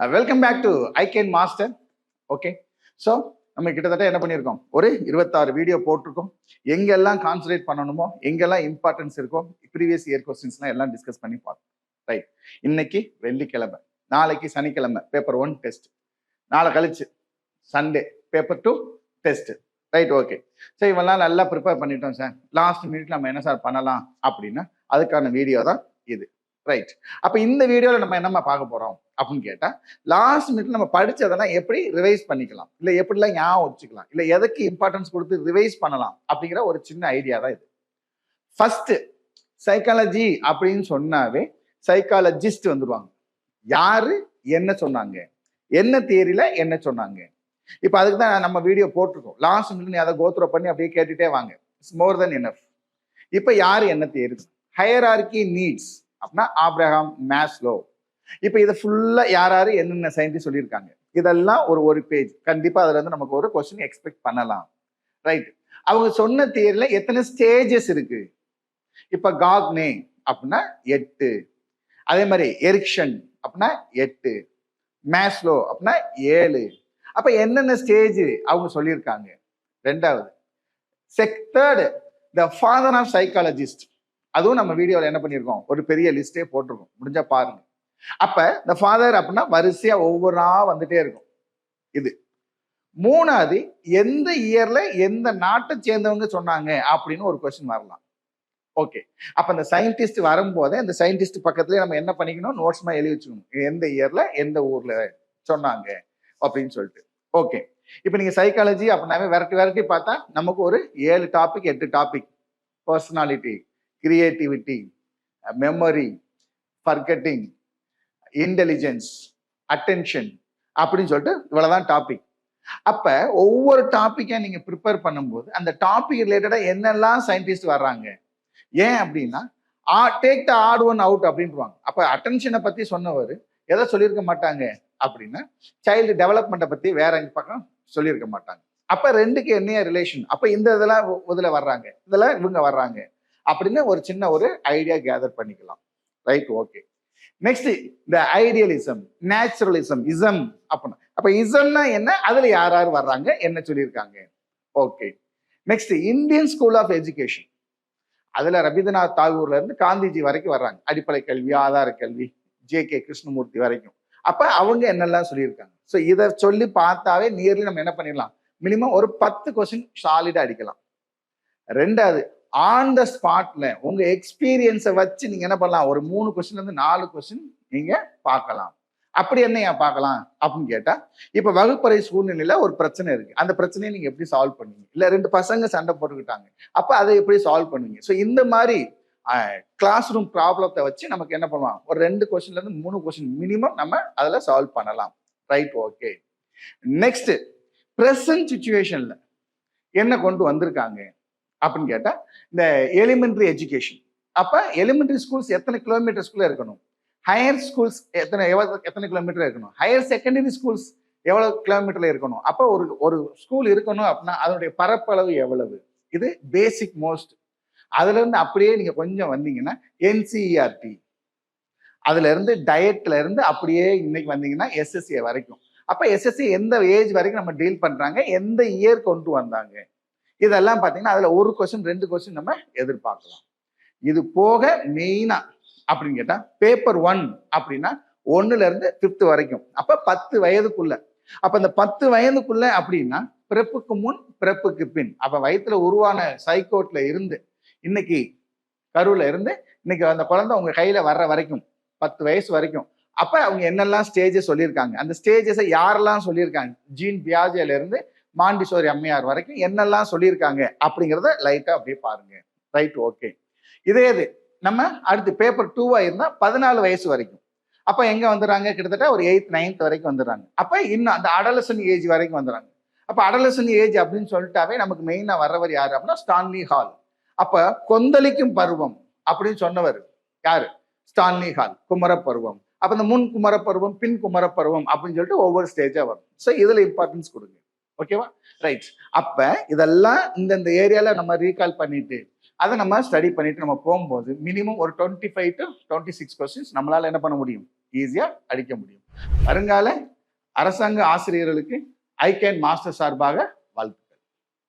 Welcome back to I can master. Okay, so நம்ம கிட்டத்தட்ட என்ன பண்ணியிருக்கோம், ஒரு 26 வீடியோ போட்டிருக்கோம். எங்கெல்லாம் கான்சன்ட்ரேட் பண்ணணுமோ, எங்கெல்லாம் இம்பார்ட்டன்ஸ் இருக்கோ, ப்ரீவியஸ் இயர் கொஸ்டின்ஸ்லாம் எல்லாம் டிஸ்கஸ் பண்ணி பார்த்தோம். ரைட், இன்னைக்கு வெள்ளிக்கிழமை, நாளைக்கு சனிக்கிழமை பேப்பர் 1 டெஸ்ட், நாளை கழிச்சு Sunday paper 2 test. Right, okay. So இவெல்லாம் நல்லா ப்ரிப்பேர் பண்ணிட்டோம் சார், லாஸ்ட் மினிட்ல நம்ம என்ன சார் பண்ணலாம் அப்படின்னா அதுக்கான வீடியோ தான் இது. ரைட், அப்போ இந்த வீடியோவில் நம்ம என்னம்மா பார்க்க போகிறோம் அப்படின்னு கேட்டால், லாஸ்ட் மினிட்ல நம்ம படித்ததெல்லாம் எப்படி ரிவைஸ் பண்ணிக்கலாம், இல்லை எப்படிலாம் ஞாபகம் வச்சுக்கலாம், இல்லை எதுக்கு இம்பார்ட்டன்ஸ் கொடுத்து ரிவைஸ் பண்ணலாம் அப்படிங்கிற ஒரு சின்ன ஐடியா தான் இது. ஃபர்ஸ்ட், சைக்காலஜி அப்படின்னு சொன்னாவே சைக்காலஜிஸ்ட் வந்துடுவாங்க. யாரு என்ன சொன்னாங்க, என்ன தியரியில என்ன சொன்னாங்க. இப்போ அதுக்கு தான் நம்ம வீடியோ போட்டிருக்கோம். லாஸ்ட் மினிட் அதை கோத்ரோ பண்ணி அப்படியே கேட்டுட்டே வாங்க. It's more then enough. இப்போ யாரு என்ன தியரி, ஹையரார்கி நீட்ஸ் அப்படின்னா ஆப்ரஹாம் மேஸ்லோ. இப்போ இதை ஃபுல்லா யாராரு என்னென்ன சயின்டிஸ்ட் சொல்லியிருக்காங்க, இதெல்லாம் ஒரு பேஜ். கண்டிப்பா அதுல இருந்து நமக்கு ஒரு கொஸ்டின் எக்ஸ்பெக்ட் பண்ணலாம். ரைட், அவங்க சொன்ன தியரியில எத்தனை ஸ்டேஜஸ் இருக்கு. இப்ப காக்னே அப்படின்னா 8, அதே மாதிரி எரிக்சன் அப்படின்னா 8, மேஸ்லோ அப்படின்னா 7. அப்ப என்னென்ன ஸ்டேஜ் அவங்க சொல்லியிருக்காங்க. ரெண்டாவது, third, the father of psychologist. அதுவும் நம்ம வீடியோவில் என்ன பண்ணியிருக்கோம், ஒரு பெரிய லிஸ்டே போட்டிருக்கோம், முடிஞ்சா பாருங்க. அப்ப இந்த ஃபாதர் அப்படின்னா வரிசையா ஒவ்வொன்றா வந்துட்டே இருக்கும். இது மூணாவது, எந்த இயர்ல எந்த நாட்டை சேர்ந்தவங்க சொன்னாங்க அப்படின்னு ஒரு கொஸ்டின் வரலாம். ஓகே, அப்ப இந்த சயின்டிஸ்ட் வரும்போதே இந்த சயின்டிஸ்ட் பக்கத்துலயே நம்ம என்ன பண்ணிக்கணும், நோட்ஸ்மா எழுதி வச்சுக்கணும், எந்த இயர்ல எந்த ஊர்ல சொன்னாங்க அப்படின்னு சொல்லிட்டு. ஓகே, இப்போ நீங்க சைக்காலஜி அப்படின்னாவே வெரைட்டி பார்த்தா நமக்கு ஒரு 7 topic 8 topic. Personality, creativity, memory, forgetting, intelligence, attention அப்படின்னு சொல்லிட்டு இவ்வளவுதான் டாபிக். அப்ப ஒவ்வொரு டாபிக்கை நீங்க ப்ரிப்பேர் பண்ணும்போது அந்த டாபிக் ரிலேட்டடா என்னெல்லாம் சயின்டிஸ்ட் வர்றாங்க. ஏன் அப்படின்னா take the odd one out அப்படின்றாங்க. அப்ப அட்டென்ஷனை பத்தி சொன்னவர் எதை சொல்லியிருக்க மாட்டாங்க அப்படின்னா சைல்டு டெவலப்மெண்ட்டை பத்தி வேற எங்க பக்கம் சொல்லியிருக்க மாட்டாங்க. அப்ப ரெண்டுக்கு என்ன ரிலேஷன், அப்ப இந்த இதெல்லாம் இதுல வர்றாங்க, இதெல்லாம் இவங்க வர்றாங்க அப்படின்னு ஒரு சின்ன ஒரு ஐடியா கேதர் பண்ணிக்கலாம். Right, okay. நெக்ஸ்ட், இந்த ஐடியலிசம், நேச்சுரலிசம், இசம் அப்படின்னா அப்ப இசம்னா என்ன, அதுல யார் யார் வர்றாங்க, என்ன சொல்லியிருக்காங்க. Okay. Next, Indian school of education. அதுல ரவீந்திரநாத் தாகூர்ல இருந்து காந்திஜி வரைக்கும் வர்றாங்க. அடிப்படை கல்வி, ஆதார கல்வி, ஜே.கே. கிருஷ்ணமூர்த்தி வரைக்கும். அப்ப அவங்க என்னெல்லாம் சொல்லியிருக்காங்க. ஸோ இதை சொல்லி பார்த்தாவே நியர்லி நம்ம என்ன பண்ணிடலாம், மினிமம் ஒரு 10 கொஸ்டின் சாலிடா அடிக்கலாம். ரெண்டாவது, ஆன் த ஸ்பாட்ல உங்க எக்ஸ்பீரியன்ஸை வச்சு நீங்க என்ன பண்ணலாம், ஒரு 3 கொஸ்டின்ல இருந்து 4 கொஸ்டின் நீங்க பார்க்கலாம். அப்படி என்ன ஏன் பார்க்கலாம் அப்படின்னு கேட்டா, இப்ப வகுப்பறை சூழ்நிலையில ஒரு பிரச்சனை இருக்கு, அந்த பிரச்சனையை நீங்க எப்படி சால்வ் பண்ணுவீங்க, இல்ல 2 பசங்க சண்டை போட்டுக்கிட்டாங்க, அப்ப அதை எப்படி சால்வ் பண்ணுவீங்க. ஸோ இந்த மாதிரி கிளாஸ் ரூம் ப்ராப்ளத்தை வச்சு நமக்கு என்ன பண்ணுவாங்க, ஒரு 2 கொஸ்டின்ல இருந்து 3 கொஸ்டின் மினிமம் நம்ம அதில் சால்வ் பண்ணலாம். Right, okay. நெக்ஸ்ட், பிரசன்ட் சிச்சுவேஷன்ல என்ன கொண்டு வந்திருக்காங்க அப்படின்னு கேட்டா, இந்த எலிமெண்டரி எஜுகேஷன். அப்ப எலிமெண்டரி ஸ்கூல்ஸ் எத்தனை கிலோமீட்டர்ஸ்குள்ள இருக்கணும், ஹையர் ஸ்கூல்ஸ் எத்தனை கிலோமீட்டர் இருக்கணும், ஹையர் செகண்டரி ஸ்கூல்ஸ் எவ்வளவு கிலோமீட்டர்ல இருக்கணும். அப்ப ஒரு ஸ்கூல் இருக்கணும் அப்படின்னா அதனுடைய பரப்பளவு எவ்வளவு, இது பேசிக் மோஸ்ட். அதுல இருந்து அப்படியே நீங்க கொஞ்சம் வந்தீங்கன்னா என்சிஇஆர்டி, அதுல இருந்து டயட்ல இருந்து அப்படியே இன்னைக்கு வந்தீங்கன்னா எஸ்எஸ்ஏ வரைக்கும். அப்ப எஸ்எஸ்சி எந்த ஏஜ் வரைக்கும் நம்ம டீல் பண்றாங்க, எந்த இயர் கொண்டு வந்தாங்க, இதெல்லாம் பாத்தீங்கன்னா அதுல ஒரு கொஸ்டின் 2 கொஸ்டின் நம்ம எதிர்பார்க்கலாம். இது போக மெயினா அப்படின்னு கேட்டா பேப்பர் 1 அப்படின்னா 1ல இருந்து 5th வரைக்கும். அப்ப 10 வயதுக்குள்ள. அப்ப இந்த 10 வயதுக்குள்ள அப்படின்னா பிறப்புக்கு முன் பிறப்புக்கு பின். அப்ப வயிற்றுல உருவான சைக்கோட்ல இருந்து இன்னைக்கு கருவுல இருந்து இன்னைக்கு அந்த குழந்தை உங்க கையில வர்ற வரைக்கும் 10 வயசு வரைக்கும். அப்ப அவங்க என்னெல்லாம் ஸ்டேஜஸ் சொல்லியிருக்காங்க, அந்த ஸ்டேஜஸை யாரெல்லாம் சொல்லியிருக்காங்க, ஜீன் பியாஜேல இருந்து மாண்டிசோரி அம்மையார் வரைக்கும் என்னெல்லாம் சொல்லியிருக்காங்க அப்படிங்கிறத லைட்டா அப்படியே பாருங்க. Right, okay. இதே இது நம்ம அடுத்து பேப்பர் 2வா இருந்தா 14 வயசு வரைக்கும். அப்ப எங்க வந்துடுறாங்க, கிட்டத்தட்ட ஒரு 8th 9th வரைக்கும் வந்துடுறாங்க. அப்ப இன்னும் அந்த அடலசன் ஏஜ் வரைக்கும் வந்துடுறாங்க. அப்ப அடலசன் ஏஜ் அப்படின்னு சொல்லிட்டாவே நமக்கு மெயினா வர்றவர் யாரு அப்படின்னா ஸ்டான்லி ஹால். அப்ப கொந்தளிக்கும் பருவம் அப்படின்னு சொன்னவர் யாரு, ஸ்டான்லி ஹால். குமரப்பருவம், அப்ப இந்த முன் குமரப்பருவம், பின் குமரப்பருவம் அப்படின்னு சொல்லிட்டு ஒவ்வொரு ஸ்டேஜா வரும். ஸோ இதுல இம்பார்ட்டன்ஸ் கொடுங்க. ஓகேவா, ரைட். அப்ப இதெல்லாம் இந்த ஏரியால நம்ம ரீகால் பண்ணிட்டு அதை நம்ம ஸ்டடி பண்ணிட்டு நம்ம போகும்போது மினிமம் ஒரு 25 to 26 கொஸ்டின்ஸ் நம்மளால என்ன பண்ண முடியும், ஈஸியா அடிக்க முடியும். வருங்கால அரசாங்க ஆசிரியர்களுக்கு ஐ கேன் மாஸ்டர் சார்பாக